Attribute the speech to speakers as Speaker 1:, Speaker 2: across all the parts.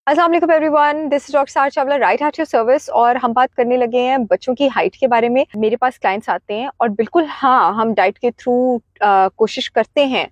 Speaker 1: अस्सलाम वालेकुम everyone, this is doctor सार चावला, राइट हार्ट सर्विस। और हम बात करने लगे हैं बच्चों की हाइट के बारे में। मेरे पास क्लाइंट्स आते हैं और बिल्कुल हाँ, हम डाइट के थ्रू कोशिश करते हैं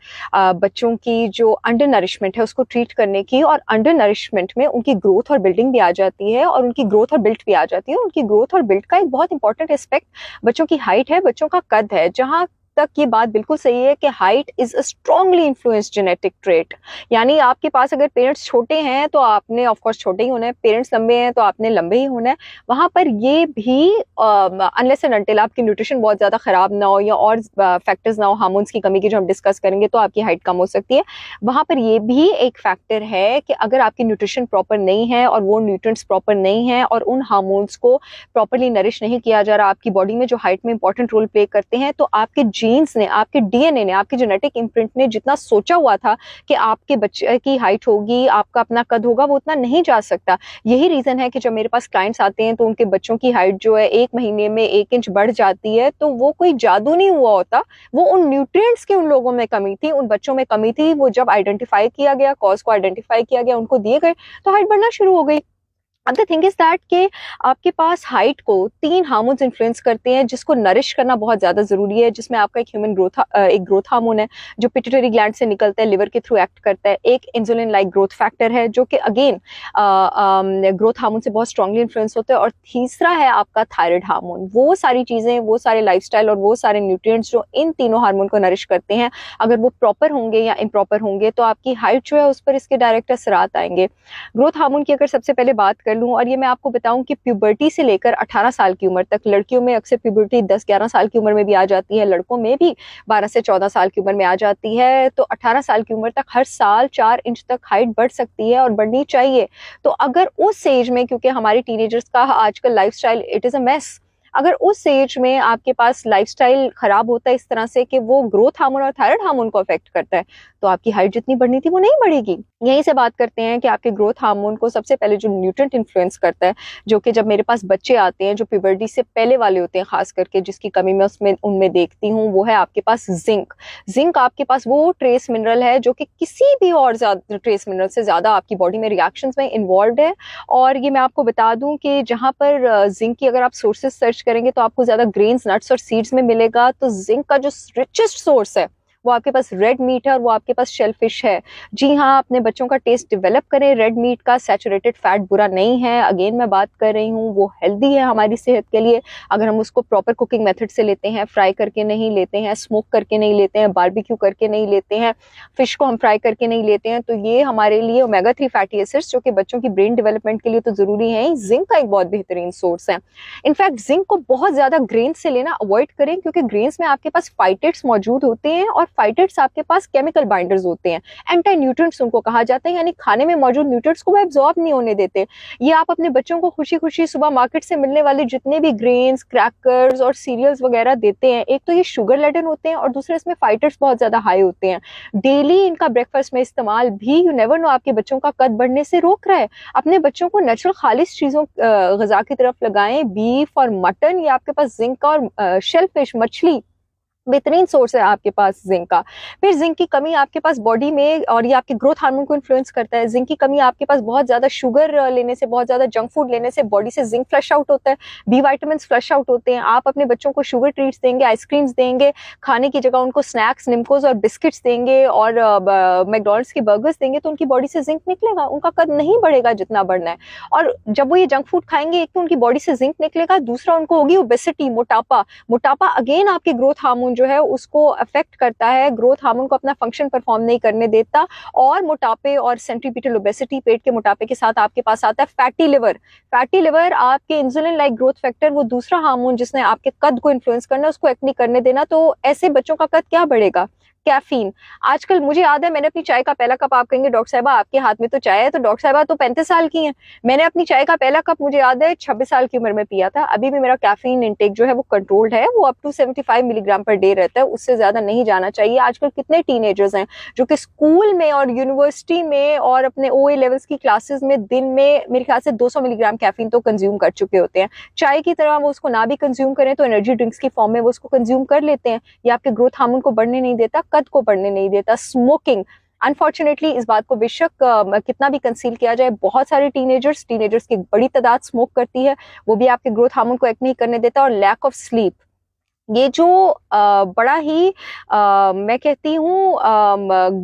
Speaker 1: बच्चों की जो अंडर नरिशमेंट है उसको ट्रीट करने की। और अंडर नरिशमेंट में उनकी ग्रोथ और बिल्डिंग भी आ जाती है और उनकी ग्रोथ और बिल्ट भी आ जाती है। उनकी ग्रोथ और बिल्ट का एक बहुत इंपॉर्टेंट एस्पेक्ट बच्चों की हाइट है, बच्चों का कद है। जहाँ तक ये बात बिल्कुल सही है कि height is a strongly influenced genetic trait. यानी आपके पास अगर पेरेंट्स छोटे हैं तो आपने ऑफ कोर्स छोटे ही होना है, पेरेंट्स लंबे हैं तो आपने लंबे ही होना है। वहां पर ये भी अनलेस एंड अनटिल आपकी न्यूट्रिशन बहुत ज्यादा खराब ना हो या और फैक्टर्स ना हो, हार्मोन्स की कमी की जो हम डिस्कस करेंगे, तो आपकी हाइट कम हो सकती है। वहां पर ये भी एक फैक्टर है कि अगर आपकी न्यूट्रिशन प्रॉपर नहीं है और वो न्यूट्रिएंट्स प्रॉपर नहीं है और उन हार्मोन्स को प्रॉपरली नरिश नहीं किया जा रहा आपकी बॉडी में, जो हाइट में इंपॉर्टेंट रोल प्ले करते हैं, तो आपके जीन्स ने, आपके डीएनए ने, आपके जेनेटिक इम्प्रिंट ने जितना सोचा हुआ था कि आपके बच्चे की हाइट होगी, आपका अपना कद होगा, वो उतना नहीं जा सकता। यही रीजन है कि जब मेरे पास क्लाइंट्स आते हैं तो उनके बच्चों की हाइट जो है 1 महीने में 1 इंच बढ़ जाती है, तो वो कोई जादू नहीं हुआ होता, वो उन न्यूट्रिएंट्स की उन लोगों में कमी थी, उन बच्चों में कमी थी। वो जब आइडेंटिफाई किया गया, कॉज को आइडेंटिफाई किया गया, उनको दिए गए, तो हाइट बढ़ना शुरू हो गई। अब द थिंग इज दैट कि आपके पास हाइट को 3 हार्मोन्स इन्फ्लुएंस करते हैं जिसको नरिश करना बहुत ज्यादा जरूरी है, जिसमें आपका एक ग्रोथ हार्मोन है जो पिट्यूटरी ग्लैंड से निकलता है, लिवर के थ्रू एक्ट करता है। एक इंसुलिन लाइक ग्रोथ फैक्टर है जो कि अगेन ग्रोथ हार्मोन से बहुत स्ट्रांगली इन्फ्लुएंस होता है। और तीसरा है आपका थायराइड हार्मोन। वो सारी चीजें, वो सारे लाइफस्टाइल और वो सारे न्यूट्रिएंट्स जो इन तीनों हार्मोन को नरिश करते हैं, अगर वो प्रॉपर होंगे या इम्प्रॉपर होंगे तो आपकी हाइट जो है उस पर इसके डायरेक्ट असरात आएंगे। ग्रोथ हार्मोन की अगर सबसे पहले बात कर लूं, और ये मैं आपको बताऊं कि प्यूबर्टी से लेकर 18 साल की उम्र तक, लड़कियों में अक्सर प्यूबर्टी 10-11 साल की उम्र में भी आ जाती है, लड़कों में भी 12 से 14 साल की उम्र में आ जाती है। तो 18 साल की उम्र तक हर साल 4 इंच तक हाइट बढ़ सकती है और बढ़नी चाहिए। तो अगर उस एज में, क्योंकि हमारी टीनेजर्स का आजकल lifestyle it is a mess, अगर उस एज में आपके पास लाइफस्टाइल खराब होता है इस तरह से कि वो ग्रोथ हार्मोन और थायराइड हार्मोन को अफेक्ट करता है, तो आपकी हाइट जितनी बढ़नी थी वो नहीं बढ़ेगी। यहीं से बात करते हैं कि आपके ग्रोथ हार्मोन को सबसे पहले जो न्यूट्रिएंट इन्फ्लुएंस करता है, जो कि जब मेरे पास बच्चे आते हैं जो प्यूबर्टी से पहले वाले होते हैं खास करके, जिसकी कमी मैं उसमें उनमें देखती हूँ, वो है आपके पास जिंक। जिंक आपके पास वो ट्रेस मिनरल है जो कि किसी भी और ज्यादा ट्रेस मिनरल से ज्यादा आपकी बॉडी में रिएक्शंस में इन्वॉल्व है। और ये मैं आपको बता दूं कि जहां पर जिंक की अगर आप सोर्सेज सर्च करेंगे तो आपको ज्यादा ग्रेन्स, नट्स और सीड्स में मिलेगा। तो जिंक का जो रिचेस्ट सोर्स है वो आपके पास रेड मीट है और वो आपके पास शेलफिश है। जी हाँ, अपने बच्चों का टेस्ट डेवलप करें रेड मीट का। सैचुरेटेड फैट बुरा नहीं है, अगेन मैं बात कर रही हूँ, वो हेल्दी है हमारी सेहत के लिए अगर हम उसको प्रॉपर कुकिंग मेथड से लेते हैं, फ्राई करके नहीं लेते हैं, स्मोक करके नहीं लेते हैं, बारबेक्यू करके नहीं लेते हैं, फिश को हम फ्राई करके नहीं लेते हैं। तो ये हमारे लिए ओमेगा 3 फैटी एसिड्स जो कि बच्चों की ब्रेन डेवलपमेंट के लिए तो जरूरी है, जिंक का एक बहुत बेहतरीन सोर्स है। इनफैक्ट जिंक को बहुत ज्यादा ग्रेन्स से लेना अवॉइड करें, क्योंकि ग्रेन्स में आपके पास फाइटेट्स मौजूद होते हैं और फाइटेट्स आपके पास केमिकल बाइंडर्स होते हैं, एंटी न्यूट्रिएंट्स उनको कहा जाता है, यानी खाने में मौजूद न्यूट्रिएंट्स को वो एब्जॉर्ब नहीं होने देते। ये आप अपने बच्चों को खुशी खुशी सुबह मार्केट से मिलने वाले जितने भी ग्रेन्स, क्रैकर्स और सीरियल्स वगैरह देते हैं, एक तो ये शुगर लेडन होते हैं और दूसरे इसमें फाइटर्स बहुत ज्यादा हाई होते हैं। डेली इनका ब्रेकफास्ट में इस्तेमाल भी, यू नेवर नो, आपके बच्चों का कद बढ़ने से रोक रहा है। अपने बच्चों को नेचुरल खालिश चीजों गजा की तरफ लगाएं। बीफ और मटन, ये आपके पास जिंक और शेलफिश, मछली बेहतरीन सोर्स है आपके पास जिंक का। फिर जिंक की कमी आपके पास बॉडी में, और ये आपके ग्रोथ हार्मोन को इन्फ्लुएंस करता है, जिंक की कमी आपके पास बहुत ज्यादा शुगर लेने से, बहुत ज्यादा जंक फूड लेने से बॉडी से जिंक फ्लश आउट होता है, बी वाइटामिन फ्लश आउट होते हैं। आप अपने बच्चों को शुगर ट्रीट्स देंगे, आइसक्रीम्स देंगे, खाने की जगह उनको स्नैक्स, निमकोज और बिस्किट्स देंगे और मैकडॉनल्ड्स के बर्गर्स देंगे, तो उनकी बॉडी से जिंक निकलेगा, उनका कद नहीं बढ़ेगा जितना बढ़ना है। और जब वो ये जंक फूड खाएंगे, एक तो उनकी बॉडी से जिंक निकलेगा, दूसरा उनको होगी ओबेसिटी, मोटापा। मोटापा अगेन आपके ग्रोथ हार्मोन जो है उसको अफेक्ट करता है, ग्रोथ हार्मोन को अपना फंक्शन परफॉर्म नहीं करने देता। और मोटापे और सेंट्रीपिटल ओबेसिटी, पेट के मोटापे के साथ आपके पास आता है फैटी लिवर। फैटी लिवर आपके इंसुलिन लाइक ग्रोथ फैक्टर, वो दूसरा हार्मोन जिसने आपके कद को इन्फ्लुएंस करना है, उसको एक्ट नहीं करने देना। तो ऐसे बच्चों का कद क्या बढ़ेगा? कैफीन। आजकल मुझे याद है, मैंने अपनी चाय का पहला कप, आप कहेंगे डॉक्टर साहिबा आपके हाथ में तो चाय है, तो डॉक्टर साहिबा तो 35 साल की हैं। मैंने अपनी चाय का पहला कप मुझे याद है 26 साल की उम्र में पिया था। अभी भी मेरा कैफीन इंटेक जो है वो कंट्रोल्ड है, वो up to 75 milligram per day रहता है, उससे ज्यादा नहीं जाना चाहिए। आजकल कितने टीनेजर्स हैं जो कि स्कूल में और यूनिवर्सिटी में और अपने ओए लेवल्स की क्लासेस में दिन में मेरे ख्याल से 200 मिलीग्राम कैफीन तो कंज्यूम कर चुके होते हैं। चाय की तरह वो उसको ना भी कंज्यूम करें तो एनर्जी ड्रिंक्स की फॉर्म में वो उसको कंज्यूम कर लेते हैं। ये आपके ग्रोथ हार्मोन को बढ़ने नहीं देता, कद को बढ़ने नहीं देता। स्मोकिंग, अनफॉर्चुनेटली इस बात को बेशक कितना भी कंसील किया जाए, बहुत सारे टीनेजर्स की एक बड़ी तादाद स्मोक करती है, वो भी आपके ग्रोथ हार्मोन को एक्ट नहीं करने देता। और लैक ऑफ स्लीप, ये जो बड़ा ही मैं कहती हूँ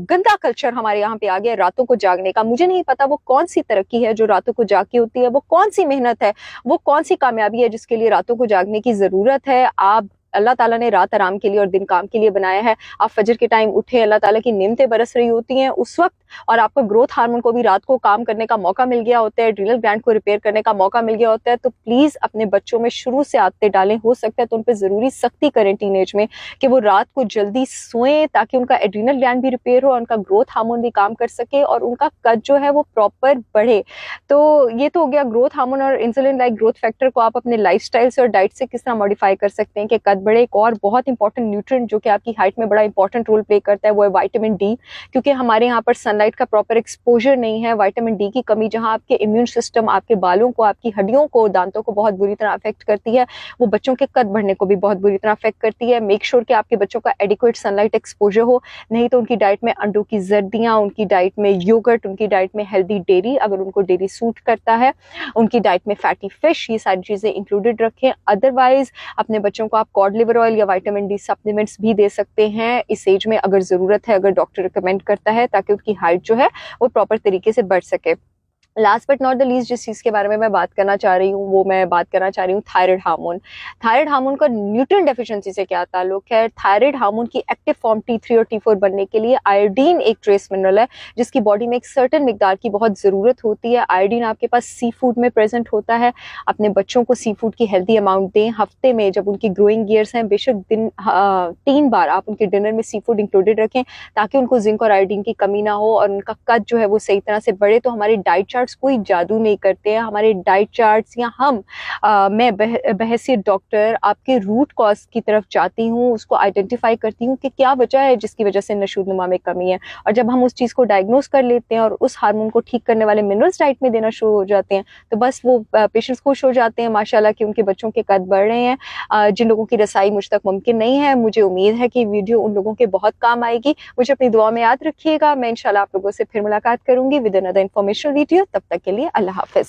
Speaker 1: गंदा कल्चर हमारे यहाँ पे आ गया रातों को जागने का। मुझे नहीं पता वो कौन सी तरक्की है जो रातों को जाग के होती है, वो कौन सी मेहनत है, वो कौन सी कामयाबी है जिसके लिए रातों को जागने की जरूरत है। आप अल्लाह ताला ने रात आराम के लिए और दिन काम के लिए बनाया है। आप फजर के टाइम उठे, अल्लाह ताला की नेमतें बरस रही होती हैं उस वक्त, और आपका ग्रोथ हार्मोन को भी रात को काम करने का मौका मिल गया होता है, एड्रिनल ग्लैंड को रिपेयर करने का मौका मिल गया होता है। तो प्लीज अपने बच्चों में शुरू से आदतें डालें, हो सकता है तो उन पर जरूरी सख्ती करें टीनेज में कि वो रात को जल्दी सोएं, ताकि उनका एड्रिनल ग्लैंड भी रिपेयर हो, उनका ग्रोथ हार्मोन भी काम कर सके और उनका कद जो है वो प्रॉपर बढ़े। तो ये तो हो गया ग्रोथ हार्मोन और इंसुलिन लाइक ग्रोथ फैक्टर को आप अपने लाइफस्टाइल से और डाइट से किस तरह मॉडिफाई कर सकते हैं कि कद बढ़े। एक और बहुत इंपॉर्टेंट न्यूट्रिएंट जो कि आपकी हाइट में बड़ा इंपॉर्टेंट रोल प्ले करता है वो है विटामिन डी, क्योंकि हमारे यहाँ पर सनलाइट का प्रॉपर एक्सपोजर नहीं है। विटामिन डी की कमी जहाँ आपके इम्यून सिस्टम, आपके बालों को, आपकी हड्डियों को, दांतों को बहुत बुरी तरह अफेक्ट करती है, वो बच्चों के कद बढ़ने को भी बहुत बुरी तरह अफेक्ट करती है। मेक श्योर कि आपके बच्चों का एडिक्वेट सनलाइट एक्सपोजर हो, नहीं तो उनकी डाइट में अंडों की जर्दियां, उनकी डाइट में योगर्ट, उनकी डाइट में हेल्दी डेयरी अगर उनको डेयरी सूट करता है, उनकी डाइट में फैटी फिश, ये सारी चीजें इंक्लूडेड रखें। अदरवाइज अपने बच्चों को आप कॉड लिवर ऑयल या विटामिन डी सप्लीमेंट्स भी दे सकते हैं इस एज में अगर जरूरत है, अगर डॉक्टर रिकमेंड करता है, ताकि उनकी हाइट जो है वो प्रॉपर तरीके से बढ़ सके। Last but not the least जिस चीज के बारे में मैं बात करना चाह रही हूँ वो मैं बात करना चाह रही हूँ थायराइड हार्मोन। थायराइड हार्मोन का न्यूट्रिएंट डेफिशिएंसी से क्या ताल्लुक है? थायराइड हार्मोन की एक्टिव फॉर्म T3 और T4 बनने के लिए आयोडीन एक ट्रेस मिनरल है जिसकी बॉडी में एक सर्टेन मिकदार की बहुत जरूरत होती है। आयोडीन आपके पास सी फूड में प्रेजेंट होता है। अपने बच्चों को सी फूड की हेल्दी अमाउंट दें। हफ्ते में जब उनकी ग्रोइंग ईयर्स हैं बेशक 3 बार आप उनके डिनर में सी फूड इंक्लूडेड रखें, ताकि उनको जिंक और आयोडीन की कमी ना हो और उनका कद जो है वो सही तरह से बढ़े। तो हमारी डाइट चार्ट कोई जादू नहीं करते हैं, हमारे डाइट चार्ट्स या मैं बहैसियत डॉक्टर आपके रूट कॉज की तरफ जाती हूँ, उसको आइडेंटिफाई करती हूँ कि क्या वजह है जिसकी वजह से नशूदनुमा में कमी है। और जब हम उस चीज़ को डायग्नोज कर लेते हैं और उस हार्मोन को ठीक करने वाले मिनरल्स डाइट में देना शुरू हो जाते हैं, तो बस वो पेशेंट्स खुश हो जाते हैं माशाल्लाह कि उनके बच्चों के कद बढ़ रहे हैं। जिन लोगों की रसाई मुझ तक मुमकिन नहीं है, मुझे उम्मीद है कि वीडियो उन लोगों के बहुत काम आएगी। मुझे अपनी दुआ में याद रखिएगा। मैं इंशाल्लाह आप लोगों से फिर मुलाकात करूंगी विद अनदर इंफॉर्मेशनल वीडियो। तब तक के लिए अल्लाह हाफिज।